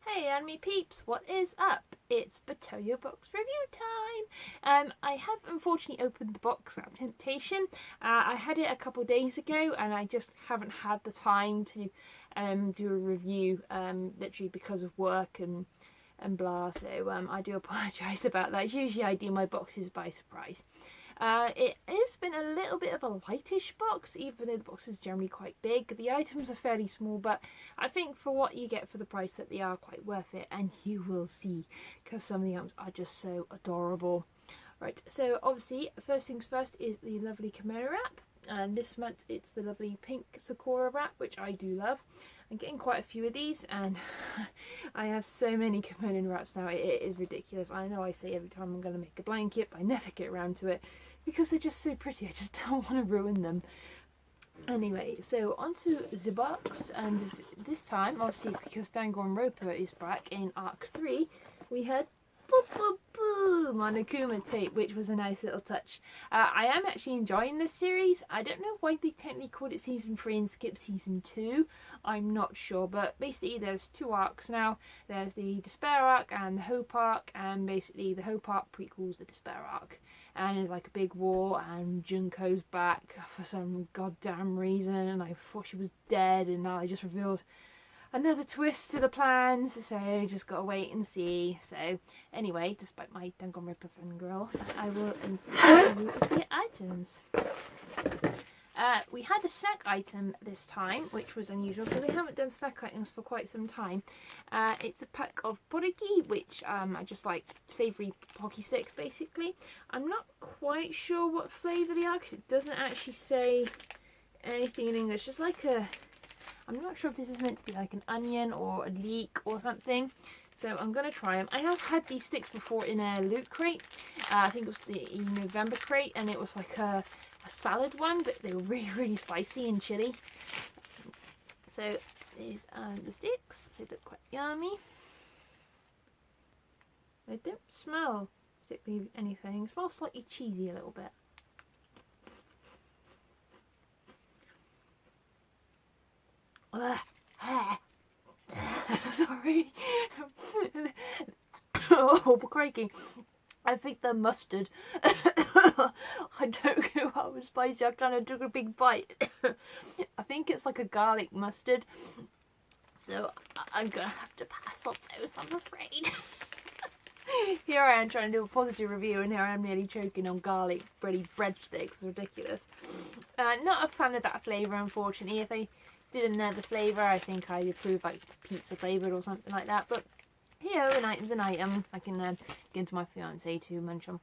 Hey anime peeps, what is up? It's Betoyo box review time. I have unfortunately opened the box out of temptation. I had it a couple of days ago and I just haven't had the time to do a review literally because of work and blah, so I do apologise about that. Usually I do my boxes by surprise. It has been a little bit of a lightish box, even though the box is generally quite big. The items are fairly small, but I think for what you get for the price that they are quite worth it, and you will see, because some of the items are just so adorable. Right, so obviously, first things first is the lovely kimono wrap, and this month it's the lovely pink sakura wrap, which I do love. I'm getting quite a few of these, and I have so many kimono wraps now, it is ridiculous. I know I say every time I'm going to make a blanket, but I never get around to it because they're just so pretty. I just don't want to ruin them. Anyway, so onto the box, and this time, obviously because Danganronpa is back in Arc 3, we had boop boop boom Monokuma tape, which was a nice little touch. I am actually enjoying this series. I don't know why they technically called it season 3 and skipped season 2. I'm not sure, but basically there's two arcs now. There's the Despair arc and the Hope arc, and basically the Hope arc prequels the Despair arc. And it's like a big war, and Junko's back for some goddamn reason, and I thought she was dead, and now I just revealed another twist to the plans, so just gotta wait and see. So anyway, despite my Danganronpa fangirls, I will inform you of the items. We had a snack item this time, which was unusual because we haven't done snack items for quite some time. It's a pack of poriki, which I just like savoury Pocky sticks basically. I'm not quite sure what flavour they are because it doesn't actually say anything in English. Just like I'm not sure if this is meant to be like an onion or a leek or something. So I'm going to try them. I have had these sticks before in a loot crate. I think it was the November crate, and it was like a salad one, but they were really spicy and chilly. So these are the sticks. They look quite yummy. They don't smell particularly anything. It smells slightly cheesy a little bit. Sorry. Oh, crikey. I think they're mustard. I don't know how it's spicy. I kind of took a big bite. I think it's like a garlic mustard. So I'm going to have to pass on those, I'm afraid. Here I am trying to do a positive review, and here I am nearly choking on garlic breadsticks. It's ridiculous. Not a fan of that flavour, unfortunately. If I did another flavour, I think I'd approve like pizza flavoured or something like that. But you know, an item's an item. I can give to my fiance to munch on.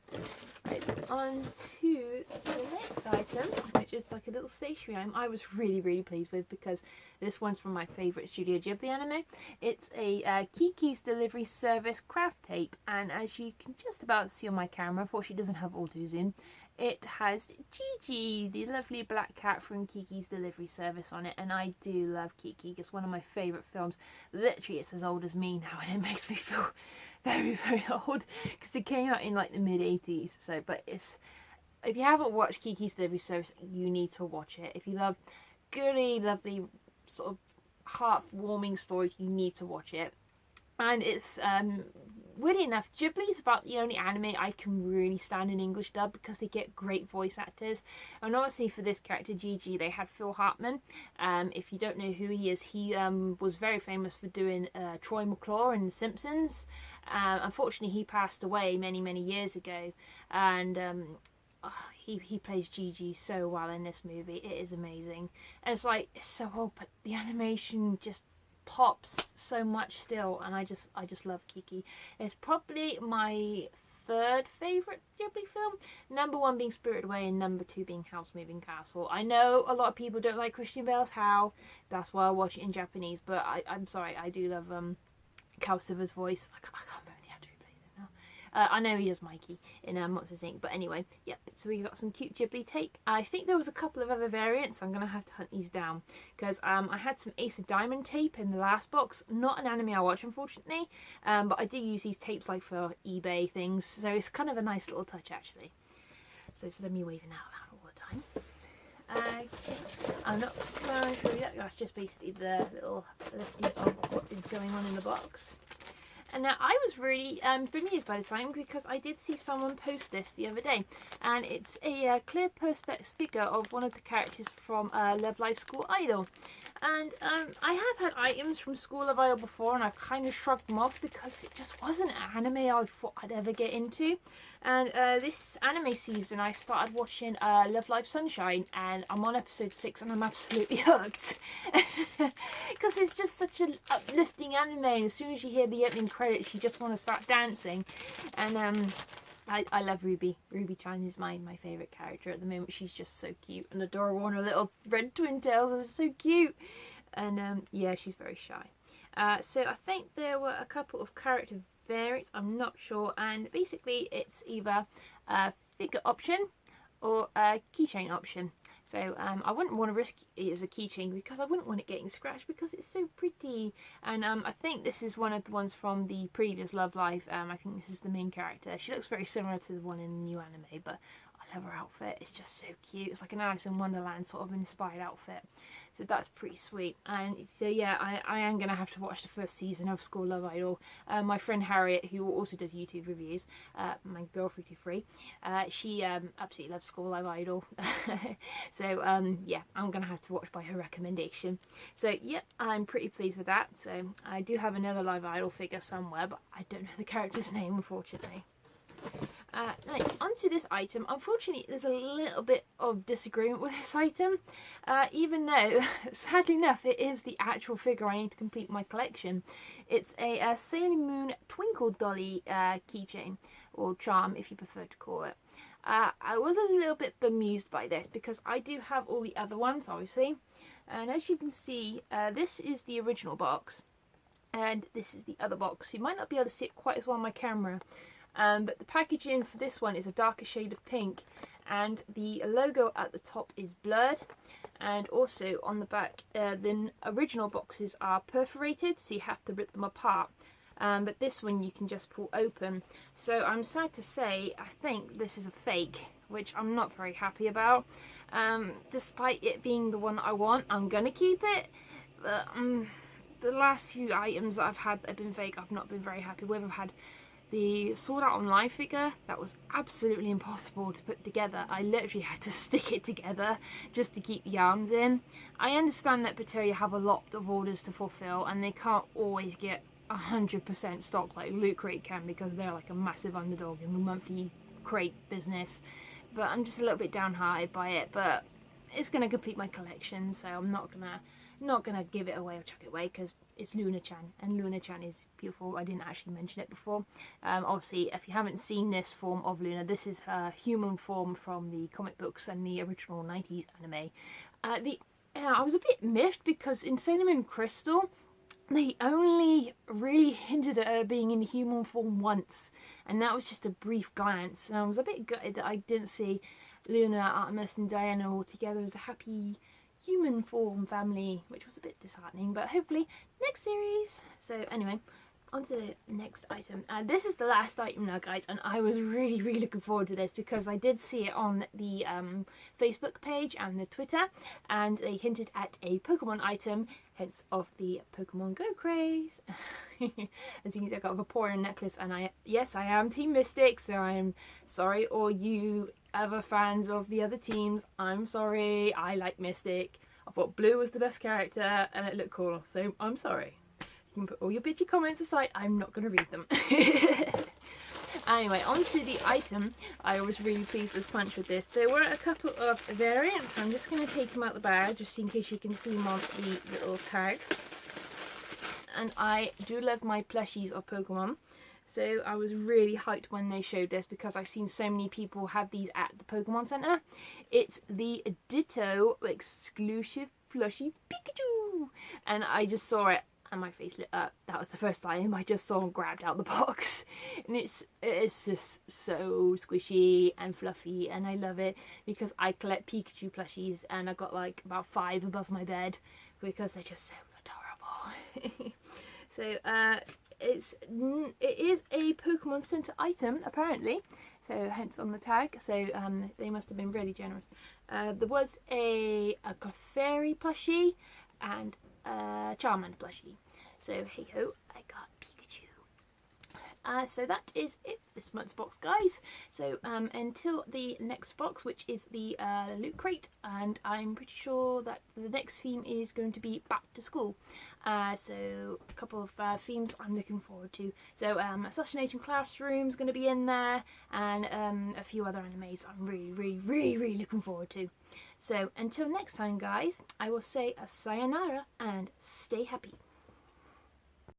Right, on to the next item, which is like a little stationery item I was really pleased with because this one's from my favourite Studio Ghibli anime. It's a Kiki's Delivery Service craft tape, and as you can just about see on my camera, unfortunately it doesn't have auto zoom, it has Gigi, the lovely black cat from Kiki's Delivery Service on it, and I do love Kiki. It's one of my favourite films. Literally, it's as old as me now, and it makes me feel very old because it came out in like the mid-80s. So, but it's, if you haven't watched Kiki's Delivery Service, you need to watch it. If you love goody, lovely, sort of heartwarming stories, you need to watch it. And it's weirdly enough, Ghibli is about the only anime I can really stand in English dub because they get great voice actors. And obviously for this character Gigi, they had Phil Hartman. If you don't know who he is, he was very famous for doing Troy McClure in The Simpsons. Unfortunately, he passed away many years ago, and he plays Gigi so well in this movie. It is amazing, and it's like, it's so old, but the animation just pops so much still, and I just love Kiki. It's probably my third favourite Ghibli film, number 1 being Spirited Away and number 2 being House Moving Castle. I know a lot of people don't like Christian Bale's How, that's why I watch it in Japanese, but I'm sorry, I do love Kalsiva's voice. I can't remember the actor who plays it now. I know he does Mikey in Monsters Inc. But anyway, yep, so we got some cute Ghibli tape. I think there was a couple of other variants. So I'm going to have to hunt these down because I had some Ace of Diamond tape in the last box. Not an anime I watch, unfortunately, but I do use these tapes like for eBay things. So it's kind of a nice little touch, actually. So instead of me waving out loud all the time. Okay, I'm not going to show you that. That's just basically the little listing of what is going on in the box. And now I was really bemused by this item because I did see someone post this the other day, and it's a clear perspex figure of one of the characters from Love Live School Idol. And I have had items from School of Idol before, and I've kind of shrugged them off because it just wasn't an anime I thought I'd ever get into. And this anime season I started watching Love Live Sunshine, and I'm on episode 6 and I'm absolutely hooked. Because it's just such an uplifting anime, and as soon as you hear the opening credits you just want to start dancing. And I love Ruby. Ruby-chan is my favourite character at the moment. She's just so cute and adorable, and her little red twin tails are so cute. And yeah, she's very shy. So I think there were a couple of character variants, I'm not sure, and basically it's either a figure option or a keychain option. So I wouldn't want to risk it as a keychain because I wouldn't want it getting scratched because it's so pretty. And I think this is one of the ones from the previous Love Live. I think this is the main character. She looks very similar to the one in the new anime, but I love her outfit. It's just so cute. It's like an Alice in Wonderland sort of inspired outfit. So that's pretty sweet. And so yeah, I am going to have to watch the first season of School Love Idol. My friend Harriet, who also does YouTube reviews, my girl 323, she absolutely loves School Love Idol. So yeah, I'm going to have to watch by her recommendation. So yeah, I'm pretty pleased with that. So I do have another Live Idol figure somewhere, but I don't know the character's name, unfortunately. Right, onto this item. Unfortunately, there's a little bit of disagreement with this item, even though, sadly enough, it is the actual figure I need to complete my collection. It's a Sailor Moon Twinkle Dolly keychain, or charm if you prefer to call it. I was a little bit bemused by this because I do have all the other ones, obviously, and as you can see, this is the original box, and this is the other box. You might not be able to see it quite as well on my camera. But the packaging for this one is a darker shade of pink, and the logo at the top is blurred, and also on the back the original boxes are perforated, so you have to rip them apart, but this one you can just pull open. So I'm sad to say I think this is a fake, which I'm not very happy about. Despite it being the one I want, I'm gonna keep it, but the last few items that I've had that have been fake I've not been very happy with. I've had the Sword Art Online figure that was absolutely impossible to put together. I literally had to stick it together just to keep the arms in. I understand that Betoyo have a lot of orders to fulfill and they can't always get 100% stock like Loot Crate can, because they're like a massive underdog in the monthly crate business. But I'm just a little bit downhearted by it, but it's going to complete my collection, so I'm not gonna give it away or chuck it away because it's Luna-chan, and Luna-chan is beautiful. I didn't actually mention it before. Obviously, if you haven't seen this form of Luna, this is her human form from the comic books and the original 90s anime. I was a bit miffed because in Sailor Moon Crystal, they only really hinted at her being in human form once, and that was just a brief glance. And I was a bit gutted that I didn't see Luna, Artemis and Diana all together as a happy human form family, which was a bit disheartening, but hopefully next series. So anyway, on to the next item. This is the last item now, guys, and I was really looking forward to this because I did see it on the Facebook page and the Twitter, and they hinted at a Pokemon item, hence of the Pokemon Go craze. As you can see, I got a Vaporeon necklace, and yes, I am Team Mystic, so I'm sorry all you other fans of the other teams. I'm sorry, I like Mystic. I thought Blue was the best character and it looked cool, so I'm sorry. You can put all your bitchy comments aside, I'm not going to read them. Anyway, on to the item. I was really pleased as punch with this. There were a couple of variants. I'm just going to take them out the bag just in case you can see them on the little tag. And I do love my plushies of Pokemon. So I was really hyped when they showed this because I've seen so many people have these at the Pokemon Center. It's the Ditto exclusive plushie Pikachu. And I just saw it and my face lit up. That was the first time I just saw and grabbed out the box. And it's just so squishy and fluffy, and I love it because I collect Pikachu plushies and I've got like about 5 above my bed because they're just so adorable. So it is a Pokemon Center item apparently, so hence on the tag. So they must have been really generous. There was a Clefairy plushie and a Charmander plushie. So hey ho, I got Pikachu. So that is it for this month's box, guys. So until the next box, which is the Loot Crate, and I'm pretty sure that the next theme is going to be back to school. So a couple of themes I'm looking forward to. So Assassination Classroom's going to be in there, and a few other animes I'm really looking forward to. So until next time, guys, I will say a sayonara and stay happy.